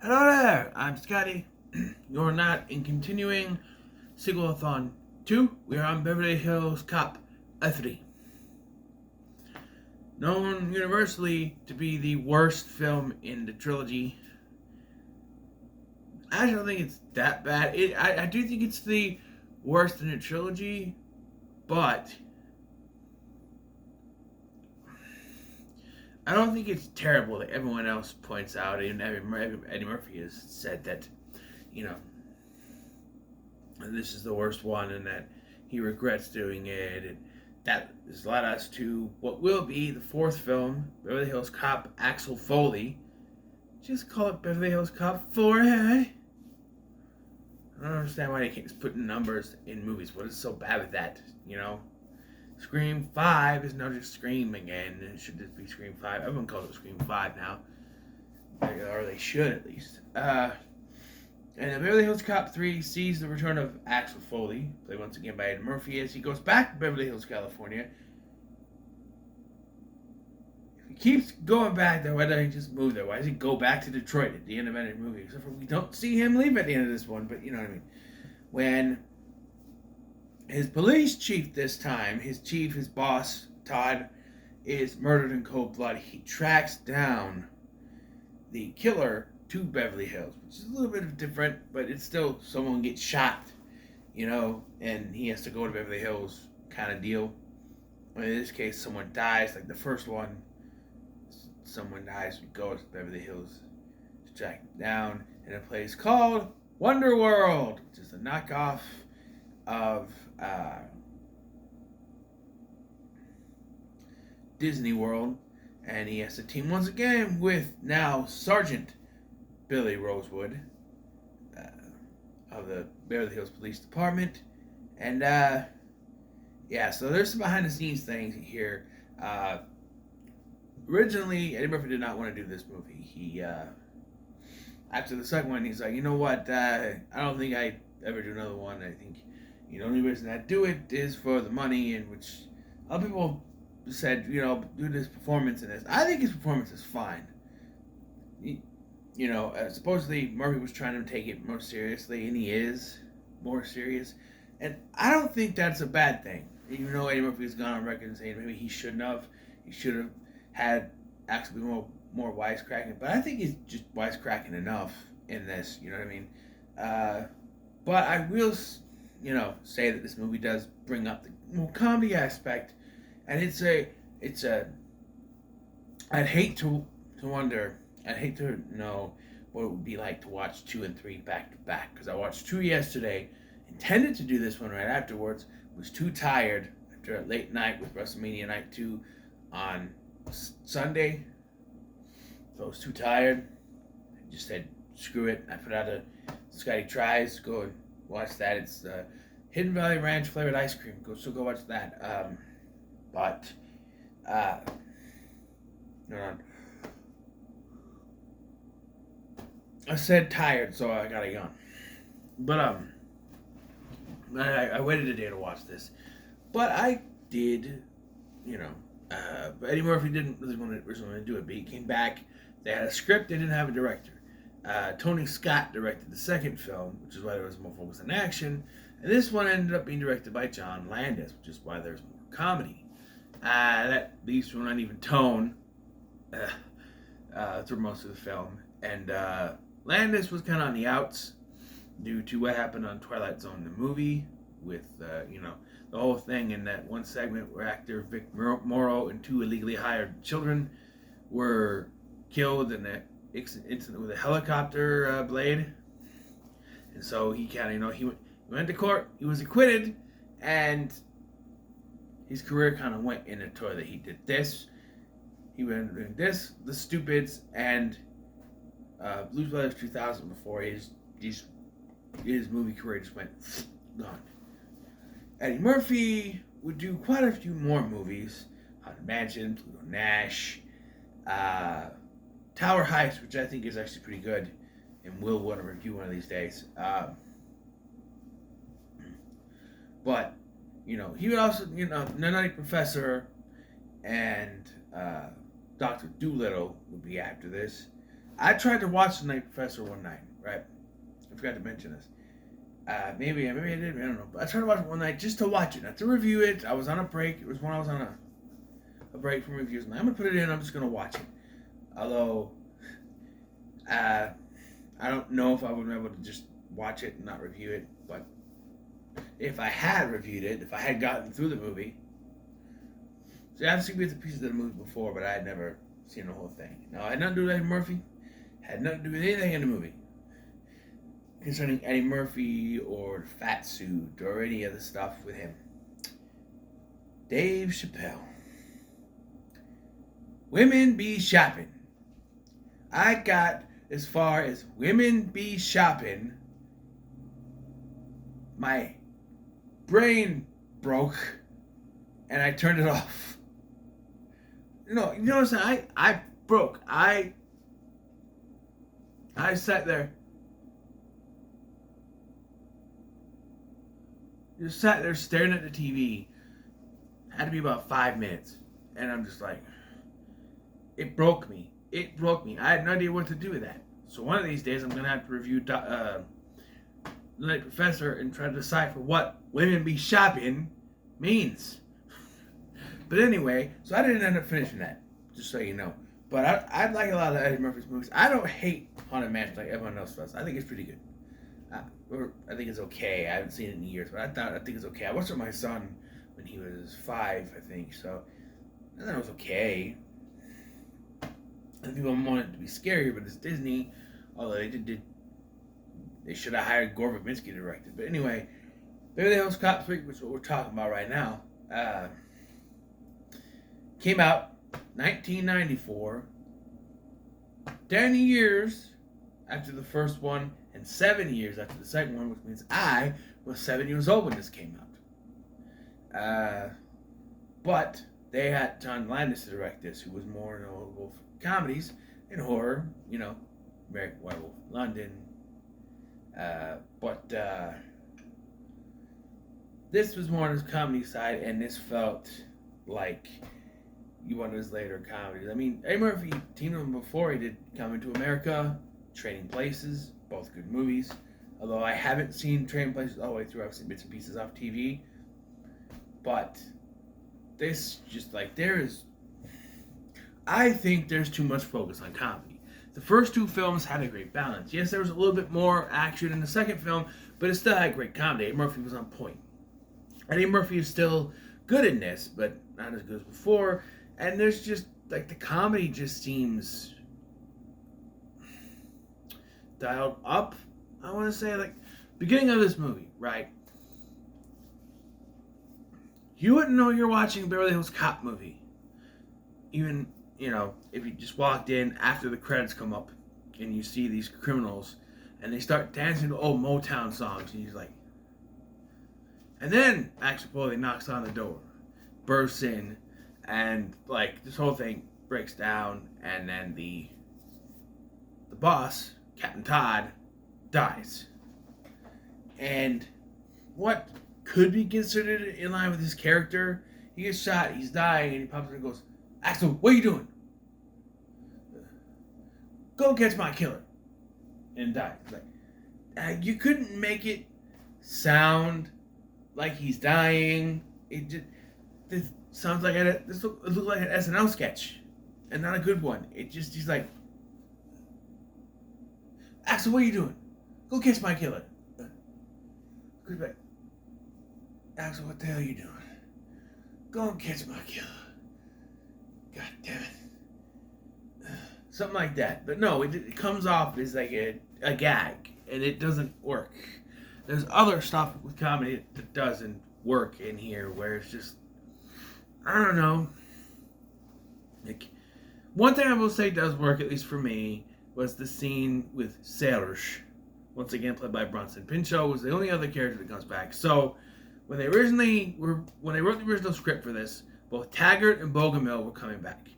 Hello there, I'm Scotty. You're not in continuing Sequel-A-Thon 2. We are on Beverly Hills Cop 3. Known universally to be the worst film in the trilogy. I don't think it's that bad. I do think it's the worst in the trilogy, but I don't think it's terrible that everyone else points out, and Eddie Murphy has said that, you know, this is the worst one and that he regrets doing it. And that has led us to what will be the fourth film, Beverly Hills Cop Axel Foley. Just call it Beverly Hills Cop 4, hey? I don't understand why they can't just put numbers in movies. What is so bad with that, you know? Scream 5 is now just Scream again. It should just be Scream 5. Everyone calls it Scream 5 now. Or they should, at least. And the Beverly Hills Cop 3 sees the return of Axel Foley, played once again by Eddie Murphy, as he goes back to Beverly Hills, California. If he keeps going back there, why doesn't he just move there? Why does he go back to Detroit at the end of any movie? Except for we don't see him leave at the end of this one, but you know what I mean. When his police chief this time, his boss, Todd, is murdered in cold blood, he tracks down the killer to Beverly Hills, which is a little bit different, but it's still someone gets shot, you know, and he has to go to Beverly Hills kind of deal. In this case, someone dies, like the first one, someone dies, we go to Beverly Hills to track him down in a place called Wonder World, which is a knockoff of Disney World, and he has to team once again with now Sergeant Billy Rosewood of the Beverly Hills Police Department. And yeah, so there's some behind the scenes things here. Originally, Eddie Murphy did not want to do this movie. He after the second one, he's like, you know what, I don't think I ever do another one. I think the only reason I do it is for the money, and which other people said, you know, do this performance in this. I think his performance is fine. You know, supposedly Murphy was trying to take it more seriously, and he is more serious. And I don't think that's a bad thing. Even though Eddie Murphy's gone on record and saying maybe he shouldn't have. He should have had actually more wisecracking. But I think he's just wisecracking enough in this, you know what I mean? But I will, you know, say that this movie does bring up the more comedy aspect. And it's a I'd hate to wonder, I'd hate to know what it would be like to watch 2 and 3 back to back. Because I watched 2 yesterday, intended to do this one right afterwards, was too tired after a late night with WrestleMania Night 2 on Sunday. So I was too tired. I just said, screw it. I put out a Scotty Tries. Go and watch that. It's Hidden Valley Ranch flavored ice cream. Go watch that. No. I said tired, so I got a yawn. But I waited a day to watch this. But I did, you know. Eddie Murphy didn't really want to do it, but he came back. They had a script, they didn't have a director. Tony Scott directed the second film, which is why there was more focus on action. And this one ended up being directed by John Landis, which is why there's more comedy. That leaves to an uneven tone through most of the film. And Landis was kind of on the outs due to what happened on Twilight Zone, the movie, with, you know, the whole thing in that one segment where actor Vic Morrow and 2 illegally hired children were killed in an incident with a helicopter blade. And so he kind of, you know, he went to court, he was acquitted, and his career kind of went in the toilet. He did this, he went doing this, The Stupids, and Blues Brothers 2000 before his movie career just went gone. Eddie Murphy would do quite a few more movies. Haunted Mansion, Pluto Nash, Tower Heist, which I think is actually pretty good, and will want to review one of these days. But, you know, he would also, you know, The Nutty Professor and Dr. Dolittle would be after this. I tried to watch The Night Professor one night, right? I forgot to mention this. Maybe I did. I don't know. But I tried to watch it one night just to watch it, not to review it. I was on a break. It was when I was on a break from reviews. And I'm gonna put it in. I'm just gonna watch it. Although, I don't know if I would be able to just watch it and not review it. But if I had reviewed it, if I had gotten through the movie, see, I've seen bits and pieces of the movie before, but I had never seen the whole thing. Now, I had nothing to do with Eddie Murphy. Had nothing to do with anything in the movie concerning Eddie Murphy or the fat suit or any other stuff with him. Dave Chappelle. Women be shopping. I got as far as women be shopping. My brain broke and I turned it off. No, you know what I'm saying? I broke. I sat there. Just sat there staring at the TV. Had to be about 5 minutes. And I'm just like, it broke me. It broke me. I had no idea what to do with that. So one of these days I'm going to have to review The Night Professor and try to decipher what women be shopping means. But anyway, so I didn't end up finishing that, just so you know. But I like a lot of Eddie Murphy's movies. I don't hate Haunted Mansion like everyone else does. I think it's pretty good. Or I think it's okay. I haven't seen it in years, but I think it's okay. I watched it with my son when he was 5, I think. So I thought it was okay. And people wanted it to be scarier, but it's Disney. Although they should have hired Gore Verbinski to direct it. But anyway, Beverly Hills Cop 3, which is what we're talking about right now, came out 1994. 10 years after the first one, and 7 years after the second one, which means I was 7 years old when this came out. But they had John Landis to direct this, who was more notable for comedies and horror, you know, American Werewolf, London. But this was more on his comedy side, and this felt like one of his later comedies. I mean, Eddie Murphy teamed with him before. He did Coming to America, Trading Places, both good movies. Although I haven't seen Trading Places all the way through. I've seen bits and pieces off TV. But this just like I think there's too much focus on comedy. The first two films had a great balance. Yes, there was a little bit more action in the second film, but it still had great comedy. Eddie Murphy was on point. Eddie Murphy is still good in this, but not as good as before. And there's just, like, the comedy just seems dialed up, I want to say. Like, beginning of this movie, right? You wouldn't know you're watching a Beverly Hills Cop movie. Even, you know, if you just walked in after the credits come up and you see these criminals and they start dancing to old Motown songs and you're like... And then Axel Foley knocks on the door, bursts in, and like this whole thing breaks down, and then the boss, Captain Todd, dies. And what could be considered in line with his character, he gets shot, he's dying, and he pops up and goes, "Axel, what are you doing?" "Go catch my killer," and dies. Like, you couldn't make it sound like he's dying. This sounds like it looked like an SNL sketch, and not a good one. He's like, "Axel, what are you doing? Go catch my killer." "Axel, what the hell are you doing? Go and catch my killer." God damn it. Something like that. But no, it comes off as like a gag, and it doesn't work. There's other stuff with comedy that doesn't work in here, where it's just, I don't know. Like, one thing I will say does work, at least for me, was the scene with Sailors, once again played by Bronson Pinchot, was the only other character that comes back. So when they wrote the original script for this, both Taggart and Bogomil were coming back.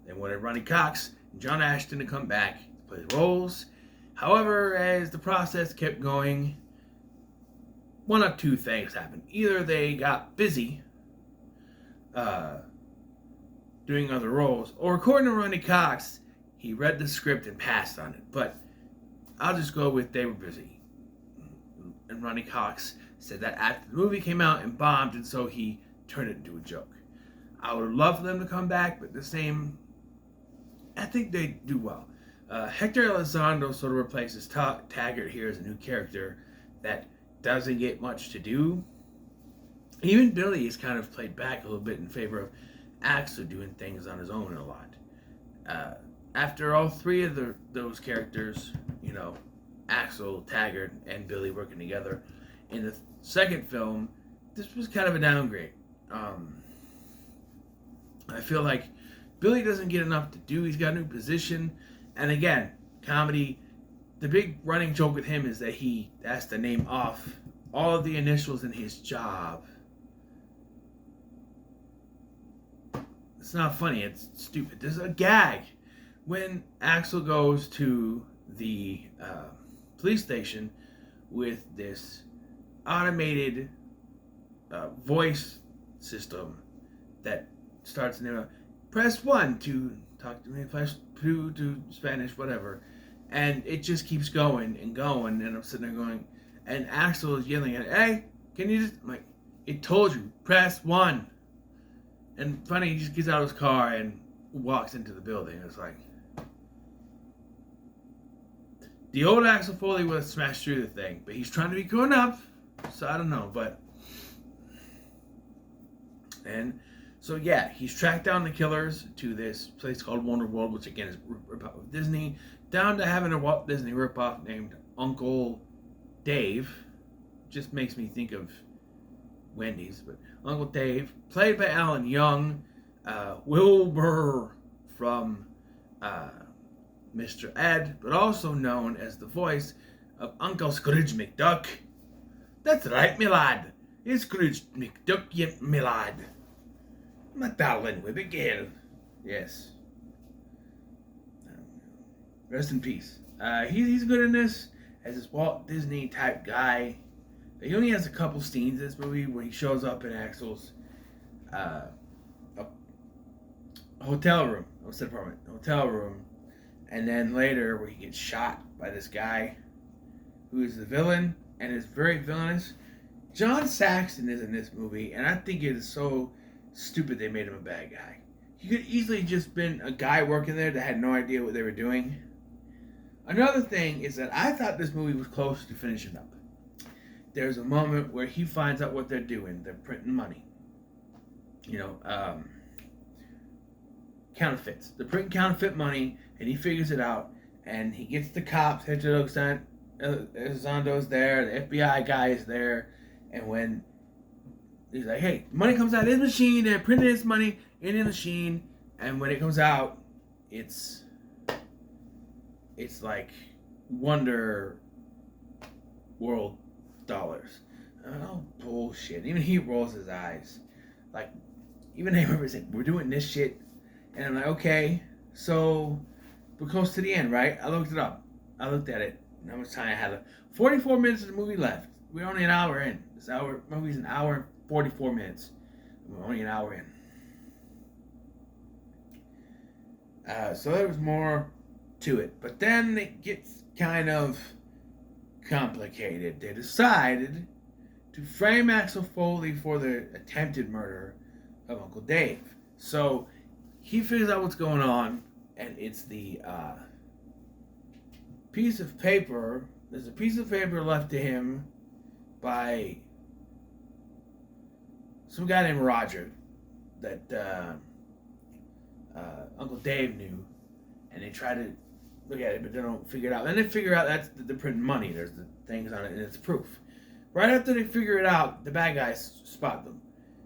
They wanted Ronnie Cox and John Ashton to come back to play the roles. However, as the process kept going, one of two things happened. Either they got busy doing other roles, or according to Ronnie Cox, he read the script and passed on it. But I'll just go with they were busy. And Ronnie Cox said that after the movie came out and bombed, and so he turned it into a joke. I would love for them to come back, but the same, I think they do well. Hector Elizondo sort of replaces Taggart here as a new character that doesn't get much to do. Even Billy is kind of played back a little bit in favor of Axel doing things on his own a lot. After all three of those characters, Axel, Taggart, and Billy working together, in the second film, this was kind of a downgrade. I feel like Billy doesn't get enough to do. He's got a new position. And again, comedy, the big running joke with him is that he has to name off all of the initials in his job. It's not funny. It's stupid. There's a gag when Axel goes to the police station with this automated voice system that starts in press 1 to talk to me, press 2 to Spanish, whatever. And it just keeps going and going, and I'm sitting there going, and Axel is yelling at, hey, can you just, I'm like, it told you, press 1. And funny, he just gets out of his car and walks into the building. It's like, the old Axel Foley would have smashed through the thing, but he's trying to be grown up, so I don't know, but, and so yeah, he's tracked down the killers to this place called Wonder World, which again is ripoff of Disney, down to having a Walt Disney ripoff named Uncle Dave. Just makes me think of Wendy's, but Uncle Dave, played by Alan Young, Wilbur from Mr. Ed, but also known as the voice of Uncle Scrooge McDuck. That's right, me lad. It's Scrooge McDuck, yet me lad. My darling Abigail. Yes. Rest in peace. He's good in this as this Walt Disney type guy. He only has a couple scenes in this movie where he shows up in Axel's hotel room. Hotel room. And then later where he gets shot by this guy who is the villain and is very villainous. John Saxon is in this movie, and I think it is so stupid they made him a bad guy. He could easily just been a guy working there that had no idea what they were doing. Another thing is that I thought this movie was close to finishing up. There's a moment where he finds out what they're doing. They're printing money. Counterfeits. They're printing counterfeit money, and he figures it out, and he gets the cops. Hector Elizondo's there, the FBI guy is there, and when he's like, hey, money comes out of this machine, they're printing this money in the machine, and when it comes out, it's like Wonder World dollars. Oh, bullshit. Even he rolls his eyes. Like, even they remember saying, we're doing this shit, and I'm like, okay, so we're close to the end, right? I looked it up. I looked at it. How much time I had? 44 minutes of the movie left. We're only an hour in. This movie's an hour and 44 minutes. We're only an hour in. So there was more to it. But then it gets kind of complicated. They decided to frame Axel Foley for the attempted murder of Uncle Dave. So he figures out what's going on, and it's the piece of paper. There's a piece of paper left to him by some guy named Roger that Uncle Dave knew, and they try to look at it, but they don't figure it out. And they figure out that's the printing money. There's the things on it, and it's proof. Right after they figure it out, the bad guys spot them.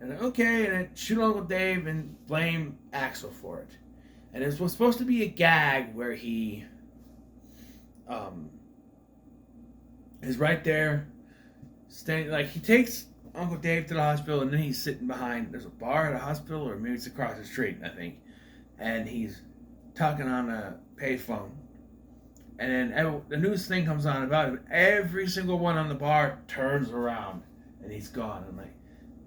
And they're okay, and then shoot Uncle Dave and blame Axel for it. And it was supposed to be a gag where he is right there, standing, like he takes Uncle Dave to the hospital, and then he's sitting behind, there's a bar at a hospital, or maybe it's across the street, I think. And he's talking on a payphone. And then the news thing comes on about him. Every single one on the bar turns around, and he's gone. I'm like,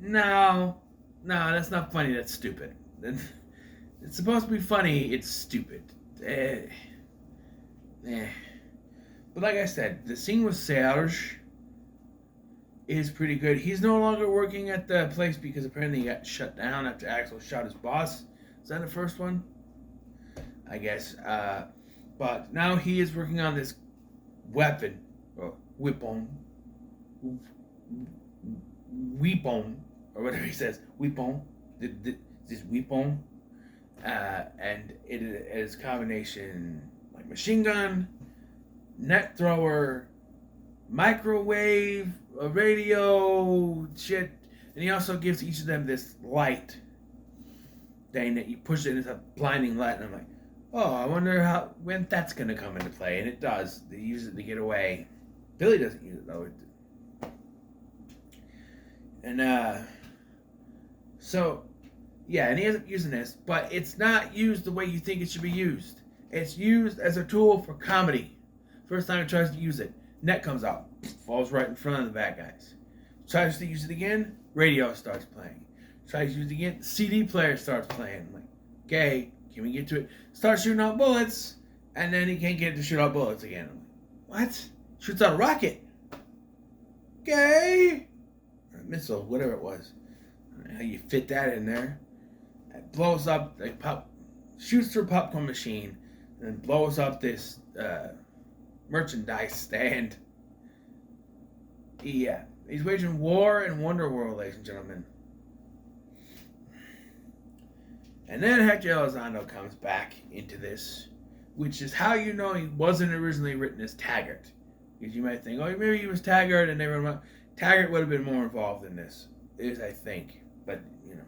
no, that's not funny. That's stupid. It's supposed to be funny. It's stupid. eh, eh. But like I said, the scene with Serge is pretty good. He's no longer working at the place because apparently he got shut down after Axel shot his boss. Is that the first one? I guess. But now he is working on this weapon, or weapon, or whatever he says, weapon, this weapon, and it is a combination like machine gun, net thrower, microwave, a radio, shit, and he also gives each of them this light thing that you push it, and it's a blinding light, and I'm like, oh, I wonder when that's gonna come into play, and it does. They use it to get away. Billy doesn't use it though. And so yeah, and he ends up using this, but it's not used the way you think it should be used. It's used as a tool for comedy. First time he tries to use it, net comes out, falls right in front of the bad guys. Tries to use it again, radio starts playing. Tries to use it again, CD player starts playing. I'm like, okay, can we get to it? Starts shooting out bullets, and then he can't get it to shoot out bullets again. I'm like, what? Shoots out a rocket. Okay. Or a missile, whatever it was. I don't know how you fit that in there. It blows up, like shoots through a popcorn machine, and then blows up this merchandise stand. Yeah. He's waging war in Wonderworld, ladies and gentlemen. And then Hector Elizondo comes back into this, which is how you know he wasn't originally written as Taggart. Because you might think, oh, maybe he was Taggart and they were... Taggart would have been more involved in this, is I think. But, you know.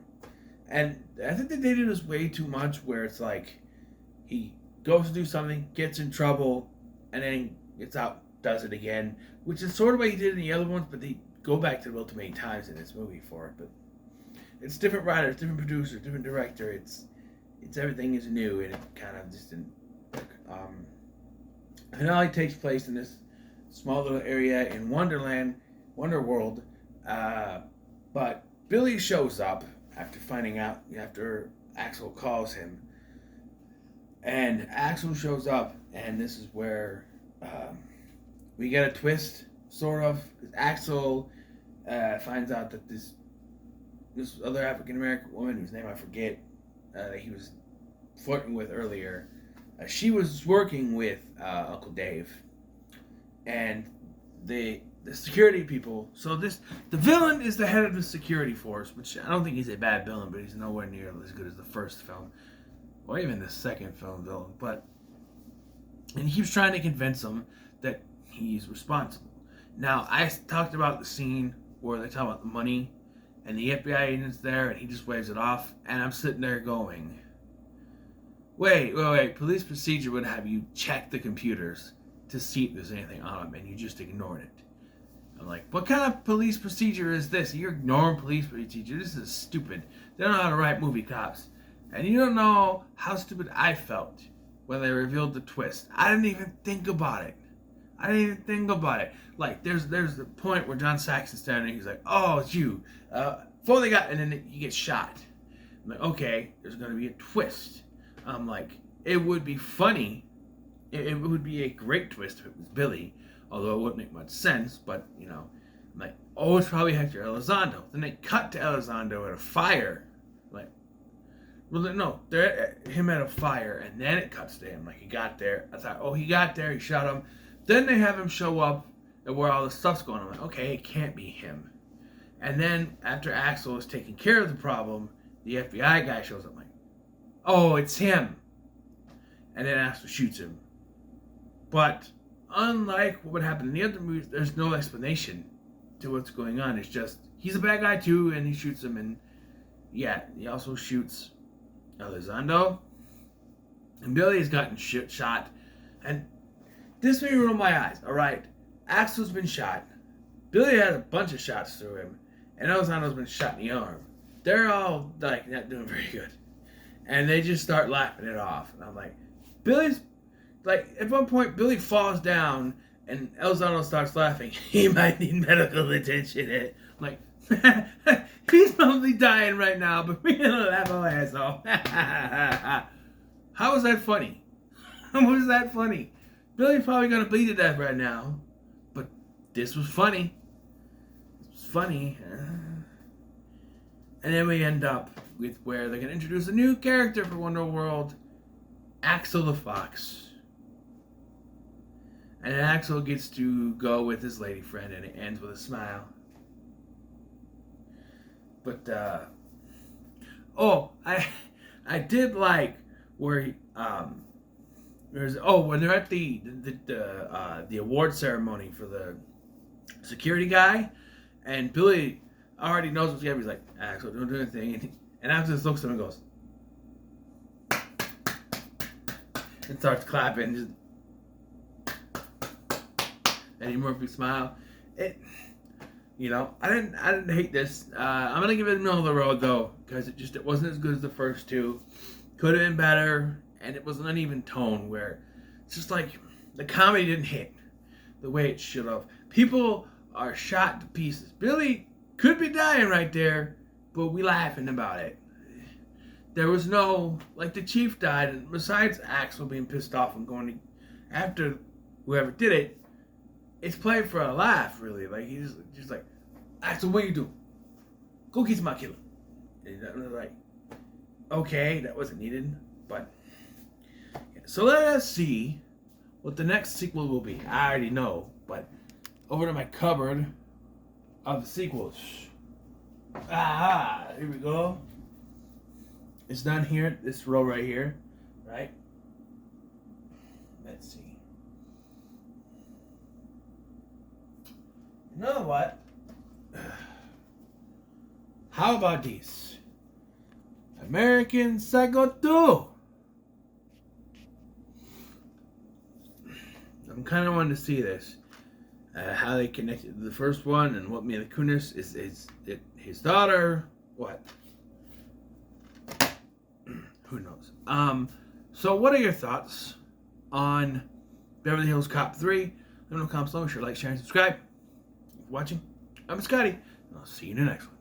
And I think that they did this way too much where it's like, he goes to do something, gets in trouble, and then gets out, does it again. Which is sort of what he did in the other ones, but they go back to the well too many times in this movie for it. But it's different writers, different producers, different director. It's everything is new, and it kind of just didn't work. And it all takes place in this small little area in Wonderworld. But Billy shows up after Axel calls him, and Axel shows up, and this is where we get a twist, sort of. Axel finds out that this other African American woman whose name I forget, that he was flirting with earlier, she was working with Uncle Dave, and the security people. So the villain is the head of the security force, which I don't think he's a bad villain, but he's nowhere near as good as the first film, or even the second film villain. And he keeps trying to convince them that he's responsible. Now, I talked about the scene where they talk about the money, and the FBI agent's there, and he just waves it off, and I'm sitting there going, wait, police procedure would have you check the computers to see if there's anything on them, and you just ignored it. I'm like, what kind of police procedure is this? You're ignoring police procedure. This is stupid. They don't know how to write movie cops. And you don't know how stupid I felt when they revealed the twist. I didn't even think about it. Like, there's the point where John Saxon's standing, he's like, oh, it's you. Before they got, and then you get shot. I'm like, okay, there's going to be a twist. I'm like, it would be funny. It would be a great twist if it was Billy, although it wouldn't make much sense, but, you know, I'm like, oh, it's probably Hector Elizondo. Then they cut to Elizondo at a fire. Like, well, no, they're him at a fire, and then it cuts to him. Like, he got there. I thought, oh, he got there, he shot him. Then they have him show up at where all the stuff's going on. I'm like, okay, it can't be him. And then, after Axel is taking care of the problem, the FBI guy shows up. I'm like, oh, it's him. And then Axel shoots him. But unlike what would happen in the other movies, there's no explanation to what's going on. It's just, he's a bad guy too, and he shoots him, and yeah, he also shoots Elizondo. And Billy has gotten shot. And this made me roll my eyes, alright? Axel's been shot. Billy had a bunch of shots through him. And Elizondo's been shot in the arm. They're all, like, not doing very good. And they just start laughing it off. And I'm like, Billy's... Like, at one point, Billy falls down, and Elizondo starts laughing. He might need medical attention. I'm like, he's probably dying right now, but we're gonna laugh our ass off. How is that funny? Was that funny? Billy's probably gonna bleed to death right now, but this was funny. It was funny. And then we end up with where they're gonna introduce a new character for Wonder World, Axel the Fox. And then Axel gets to go with his lady friend, and it ends with a smile. But I did like where when they're at the award ceremony for the security guy, and Billy already knows what's going to be. He's like, Axel, don't do anything, and Axel just looks at him and goes, and starts clapping. Just, Eddie Murphy smile. I didn't hate this. I'm gonna give it a middle of the road though, because it wasn't as good as the first two. Could have been better, and it was an uneven tone where it's just like the comedy didn't hit the way it should have. People are shot to pieces. Billy could be dying right there, but we laughing about it. There was no, like, the chief died, and besides Axel being pissed off and going after whoever did it, it's played for a laugh, really. Like, he's just like, Axel, what you do? Go kiss my killer. And that was like, okay, that wasn't needed, but yeah. So let us see what the next sequel will be. I already know, but over to my cupboard of sequels. Here we go. It's done here, this row right here, right? Let's see. You know what? How about these? American Psycho 2. I'm kind of wanting to see this. How they connected to the first one, and what Mila Kunis is it his daughter? What? Who knows? So what are your thoughts on Beverly Hills Cop 3? Let me know in the comments below. Be sure to like, share, and subscribe. Watching. I'm Scotty, and I'll see you in the next one.